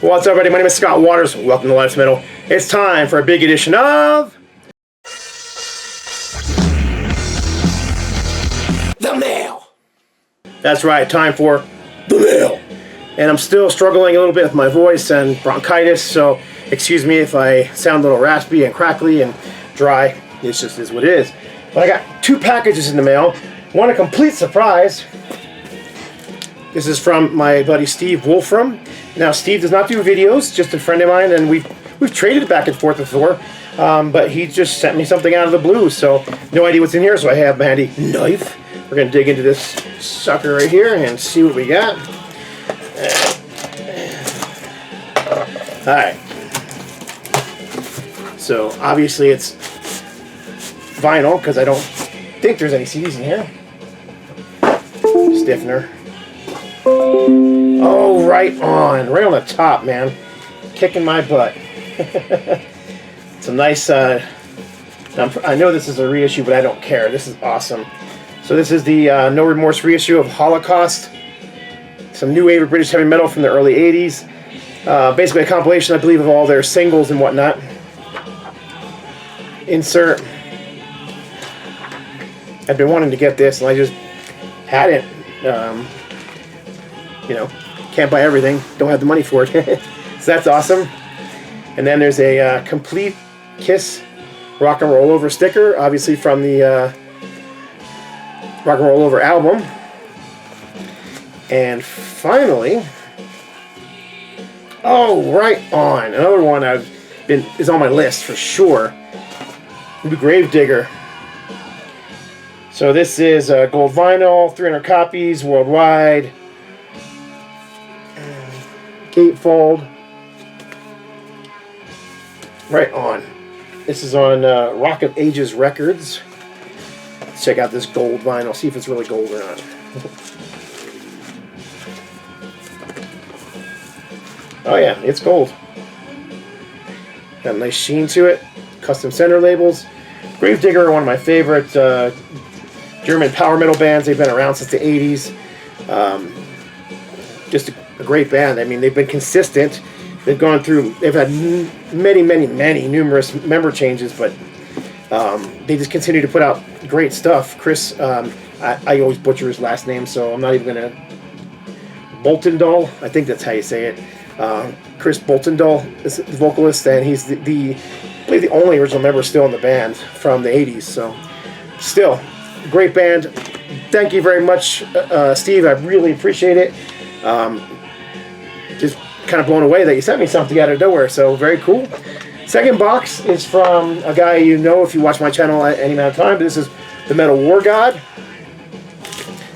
What's up, everybody? My name is Scott Waters. Welcome to Life's Metal. It's time for a big edition of The Mail. That's right, time for The Mail. And I'm still struggling a little bit with my voice and bronchitis, so excuse me if I sound a little raspy and crackly and dry. It just is what it is. But I got two packages in the mail. One a complete surprise. This is from my buddy Steve Wolffram. Now Steve does not do videos, just a friend of mine, and we've traded back and forth before. But he just sent me something out of the blue, so no idea what's in here. So I have my handy knife. We're gonna dig into this sucker right here and see what we got. All right. So obviously it's vinyl because I don't think there's any CDs in here. Stiffener. Oh, right on the top, man. Kicking my butt. It's a nice, I know this is a reissue, but I don't care. This is awesome. So this is the No Remorse reissue of Holocaust. Some new wave of British heavy metal from the early 80s. Basically a compilation, I believe, of all their singles and whatnot. Insert. I've been wanting to get this, and I just hadn't. You know, can't buy everything. Don't have the money for it. So that's awesome. And then there's a complete Kiss Rock and Roll Over sticker, obviously from the Rock and Roll Over album. And finally, oh, right on, another one is on my list for sure. The Gravedigger. So this is gold vinyl, 300 copies worldwide. Gatefold. Right on. This is on Rock of Ages Records. Let's check out this gold vinyl, see if it's really gold or not. Oh yeah, it's gold. Got a nice sheen to it. Custom center labels. Gravedigger are one of my favorite German power metal bands. They've been around since the 80s. Just a great band. I mean, they've been consistent. They've had numerous member changes, but they just continue to put out great stuff. Chris, I always butcher his last name, so I'm not even going to... Boltendal, I think that's how you say it. Chris Boltendal is the vocalist, and he's I believe the only original member still in the band from the 80s. So, still, great band. Thank you very much, Steve. I really appreciate it. Just kind of blown away that you sent me something out of nowhere. So, very cool. Second box is from a guy you know if you watch my channel at any amount of time. But this is the MetalWargod.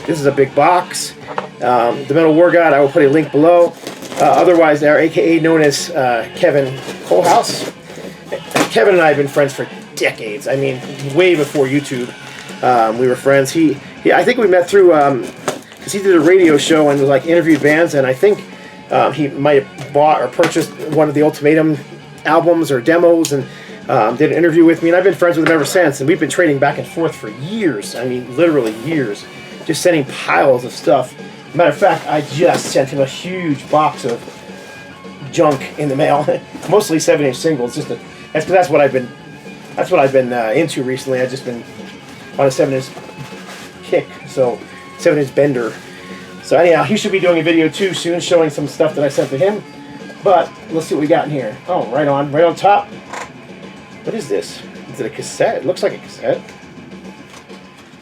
This is a big box. The MetalWargod, I will put a link below. Otherwise, they're AKA known as Kevin Colehouse. Kevin and I have been friends for decades. I mean, way before YouTube, we were friends. I think we met through because he did a radio show and like interviewed bands, and I think he might have bought or purchased one of the Ultimatum albums or demos, and did an interview with me. And I've been friends with him ever since, and we've been trading back and forth for years. I mean, literally years, just sending piles of stuff. Matter of fact, I just sent him a huge box of junk in the mail, mostly 7-inch singles. That's what I've been into recently. I've just been on a 7-inch kick, so 7-inch bender. So anyhow, he should be doing a video too soon, showing some stuff that I sent to him. But let's see what we got in here. Oh, right on top. What is this? Is it a cassette? It looks like a cassette.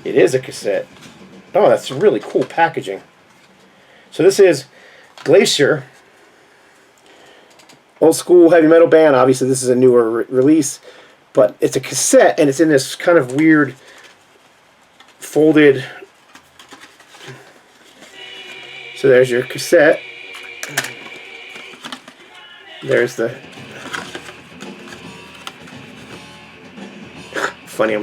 It is a cassette. Oh, that's really cool packaging. So this is Glacier, old school heavy metal band. Obviously this is a newer release, but it's a cassette and it's in this kind of weird folded. So there's your cassette. There's the funny.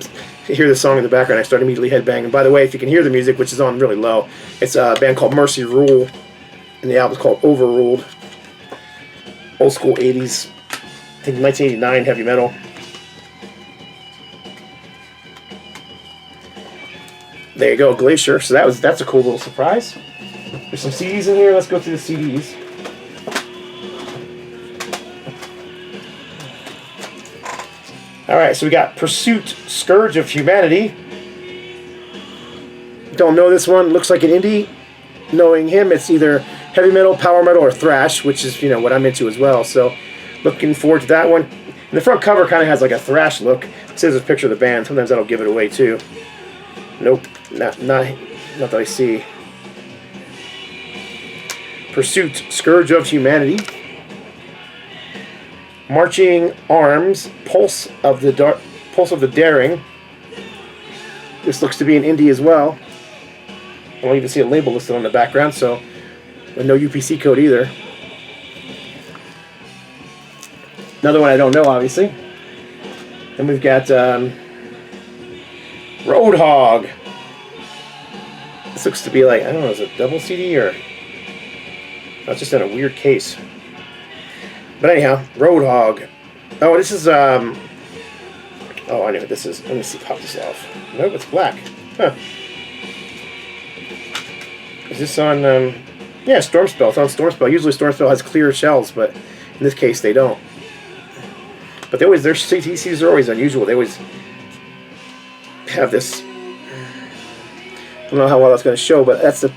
I hear the song in the background, I start immediately headbanging. By the way, if you can hear the music, which is on really low, it's a band called Mercy Rule, and the album's called Overruled. Old school 80s, I think 1989 heavy metal. There you go, Glacier. So that's a cool little surprise. There's some CDs in here. Let's go through the CDs. All right, so we got Pursuit, Scourge of Humanity. Don't know this one. Looks like an indie. Knowing him, it's either heavy metal, power metal, or thrash, which is, you know, what I'm into as well. So looking forward to that one. And the front cover kind of has like a thrash look. It says a picture of the band. Sometimes that'll give it away too. Nope, not that I see. Pursuit, Scourge of Humanity. Marching Arms, Pulse of the Daring. This looks to be an indie as well. I don't even see a label listed on the background, so no UPC code either. Another one I don't know, obviously. Then we've got Roadhog. This looks to be like, I don't know, is it a double CD or... That's just in a weird case. But anyhow, Roadhog. Oh, this is, oh, I know what this is. Let me see, pop this off. Nope, it's black. Huh. Is this on, yeah, Stormspell. It's on Stormspell. Usually Stormspell has clear shells, but in this case they don't. But they always, their CTCs are always unusual. They always have this, I don't know how well that's going to show, but that's the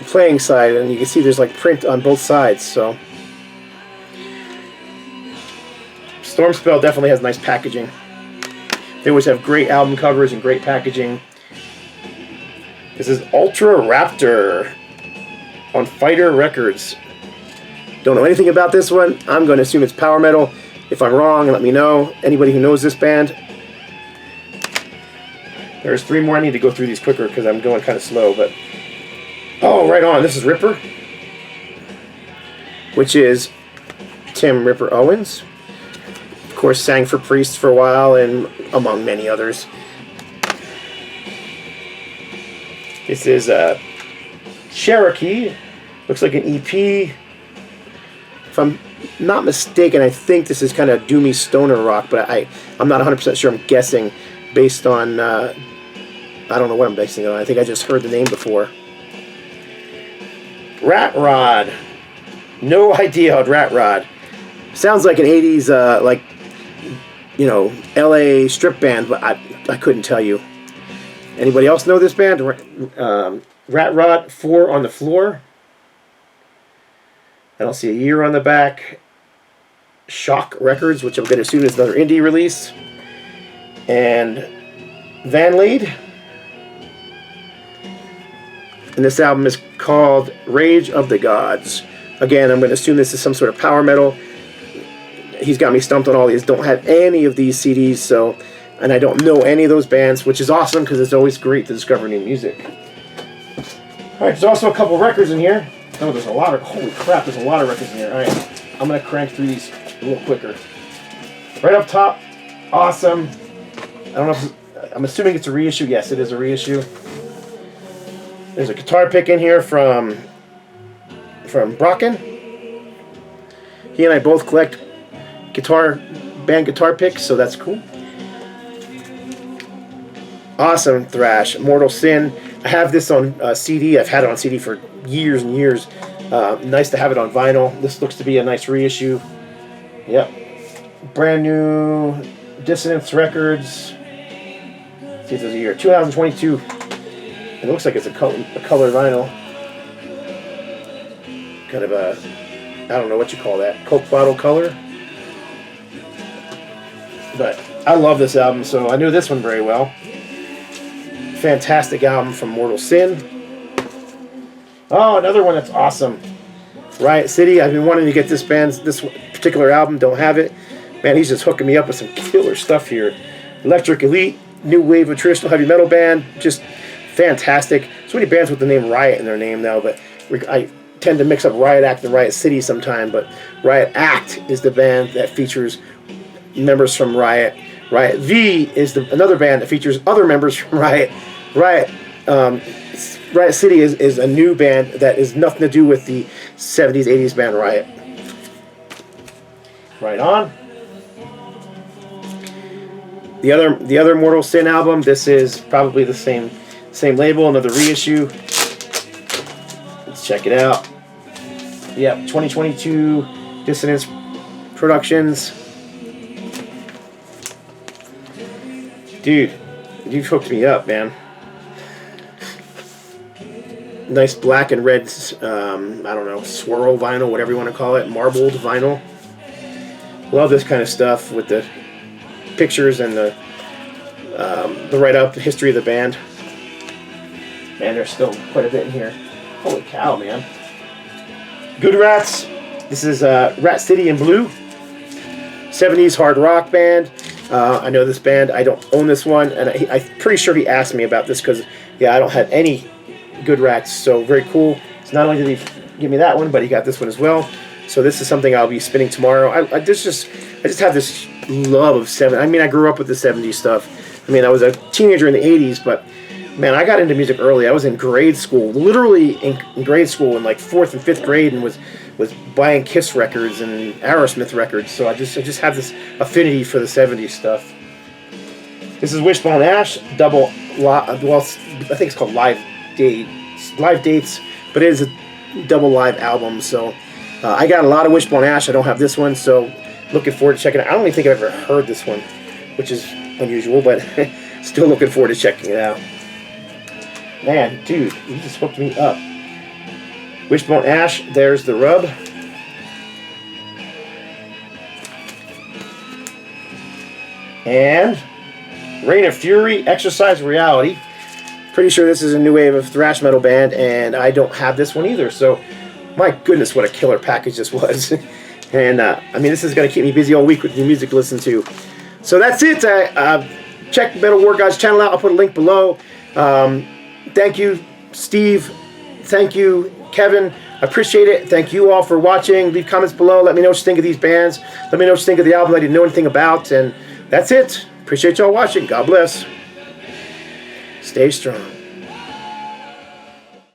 playing side, and you can see there's like print on both sides, so. Stormspell definitely has nice packaging. They always have great album covers and great packaging. This is Ultra Raptor on Fighter Records. Don't know anything about this one. I'm going to assume it's power metal. If I'm wrong, let me know. Anybody who knows this band. There's 3 more. I need to go through these quicker because I'm going kind of slow. But oh, right on. This is Ripper, which is Tim Ripper Owens. Of course, sang for Priest for a while, and among many others. This is Cherokee. Looks like an EP. If I'm not mistaken, I think this is kind of doomy stoner rock, but I'm not 100% sure. I'm guessing based on, I don't know what I'm basing it on. I think I just heard the name before. Rat Rod. No idea on Rat Rod. Sounds like an 80s, like, you know, LA strip band, but I couldn't tell you. Anybody else know this band? Rat Rod, 4 on the Floor. I don't see a year on the back. Shock Records, which I'm going to assume is another indie release. And Van Lead. And this album is called Rage of the Gods. Again, I'm going to assume this is some sort of power metal. He's got me stumped on all these. Don't have any of these CDs, so, and I don't know any of those bands, which is awesome because it's always great to discover new music. All right, there's also a couple records in here. Oh, there's a lot of, holy crap, there's a lot of records in here. All right, I'm going to crank through these a little quicker. Right up top, awesome. I don't know if, I'm assuming it's a reissue. Yes, it is a reissue. There's a guitar pick in here from Brocken. He and I both collect band guitar picks, so that's cool. Awesome thrash. Mortal Sin. I have this on CD. I've had it on CD for years and years. Nice to have it on vinyl. This looks to be a nice reissue. Yep. Brand new Dissonance Records. See if there's a year. 2022. It looks like it's a color vinyl. Kind of a, I don't know what you call that. Coke bottle color. But I love this album, so I knew this one very well. Fantastic album from Mortal Sin. Oh, another one that's awesome. Riot City. I've been wanting to get this particular album. Don't have it. Man, he's just hooking me up with some killer stuff here. Electric Elite, new wave of traditional heavy metal band. Just fantastic. So many bands with the name Riot in their name now, but I tend to mix up Riot Act and Riot City sometime. But Riot Act is the band that features members from Riot. Riot V is another band that features other members from Riot. Riot City is a new band that is nothing to do with the 70s, 80s band Riot. Right on. The other Mortal Sin album, this is probably the same label, another reissue. Let's check it out. Yep, 2022 Dissonance Productions. Dude, you've hooked me up, man. Nice black and red, I don't know, swirl vinyl, whatever you want to call it, marbled vinyl. Love this kind of stuff with the pictures and the write-up, the history of the band. Man, there's still quite a bit in here. Holy cow, man. Good Rats. This is Rat City in Blue. 70s hard rock band. I know this band. I don't own this one, and I'm pretty sure he asked me about this because, yeah, I don't have any Good Rats, so very cool. So not only did he give me that one, but he got this one as well. So this is something I'll be spinning tomorrow. I just have this love of 70s. I mean, I grew up with the 70s stuff. I mean, I was a teenager in the 80s, but man, I got into music early. I was in grade school, literally in grade school in like 4th and 5th grade, and was buying Kiss records and Aerosmith records. So I just have this affinity for the 70s stuff. This is Wishbone Ash, double, well, I think it's called Live Dates, but it is a double live album. So I got a lot of Wishbone Ash. I don't have this one, so looking forward to checking it out. I don't even think I've ever heard this one, which is unusual, but still looking forward to checking it out. Man, dude, you just hooked me up. Wishbone Ash, there's the rub. And Reign of Fury, Exercise Reality. Pretty sure this is a new wave of thrash metal band, and I don't have this one either. So, my goodness, what a killer package this was. And, I mean, this is going to keep me busy all week with new music to listen to. So that's it. Check MetalWargod's channel out. I'll put a link below. Thank you, Steve. Thank you, Kevin. I appreciate it. Thank you all for watching. Leave comments below. Let me know what you think of these bands. Let me know what you think of the album I didn't know anything about. And that's it. Appreciate y'all watching. God bless. Stay strong.